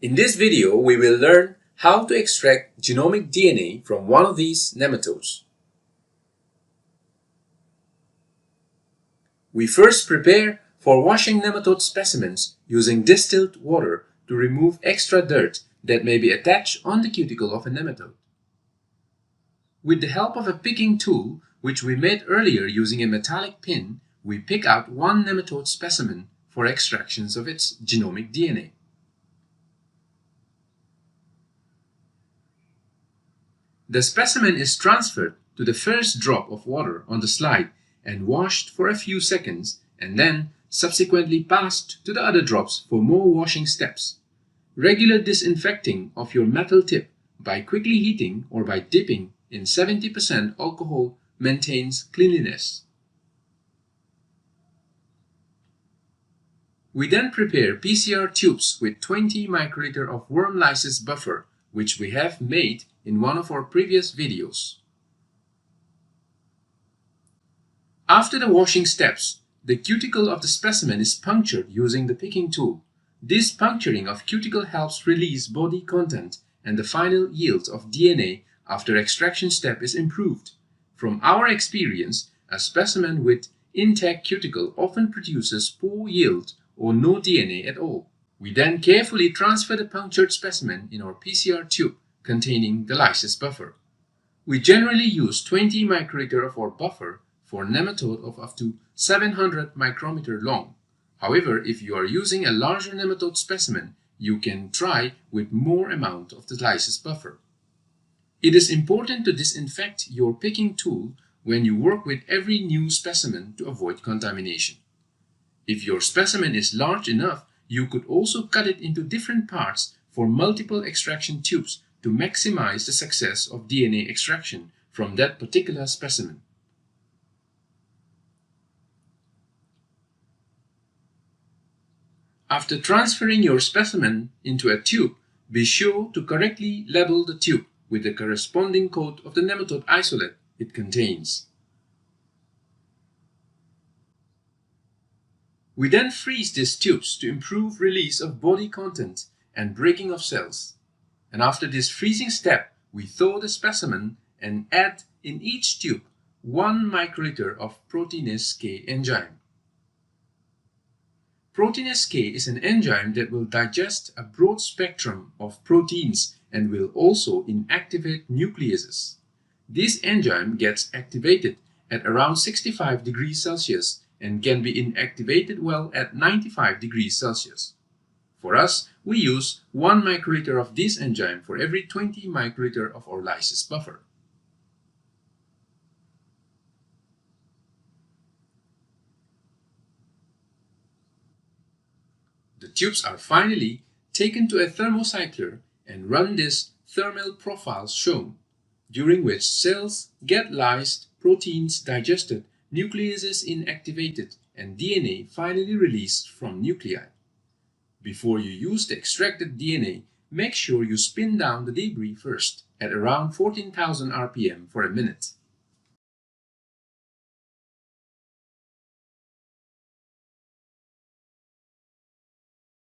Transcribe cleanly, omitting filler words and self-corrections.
In this video, we will learn how to extract genomic DNA from one of these nematodes. We first prepare for washing nematode specimens using distilled water to remove extra dirt that may be attached on the cuticle of a nematode. With the help of a picking tool, which we made earlier using a metallic pin, we pick out one nematode specimen for extractions of its genomic DNA. The specimen is transferred to the first drop of water on the slide and washed for a few seconds, and then subsequently passed to the other drops for more washing steps. Regular disinfecting of your metal tip by quickly heating or by dipping in 70% alcohol maintains cleanliness. We then prepare PCR tubes with 20 microliter of worm lysis buffer, which we have made in one of our previous videos. After the washing steps, the cuticle of the specimen is punctured using the picking tool. This puncturing of cuticle helps release body content, and the final yield of DNA after extraction step is improved. From our experience, a specimen with intact cuticle often produces poor yield or no DNA at all. We then carefully transfer the punctured specimen in our PCR tube containing the lysis buffer. We generally use 20 microliter of our buffer for a nematode of up to 700 micrometer long. However, if you are using a larger nematode specimen, you can try with more amount of the lysis buffer. It is important to disinfect your picking tool when you work with every new specimen to avoid contamination. If your specimen is large enough, you could also cut it into different parts for multiple extraction tubes to maximize the success of DNA extraction from that particular specimen. After transferring your specimen into a tube, be sure to correctly label the tube with the corresponding code of the nematode isolate it contains. We then freeze these tubes to improve release of body content and breaking of cells. And after this freezing step, we thaw the specimen and add in each tube 1 microliter of proteinase K enzyme. Proteinase K is an enzyme that will digest a broad spectrum of proteins and will also inactivate nucleases. This enzyme gets activated at around 65 degrees Celsius and can be inactivated well at 95 degrees Celsius. For us, we use 1 microliter of this enzyme for every 20 microliter of our lysis buffer. The tubes are finally taken to a thermocycler and run this thermal profiles shown, during which cells get lysed, proteins digested, nucleases inactivated, and DNA finally released from nuclei. Before you use the extracted DNA, make sure you spin down the debris first at around 14,000 RPM for a minute.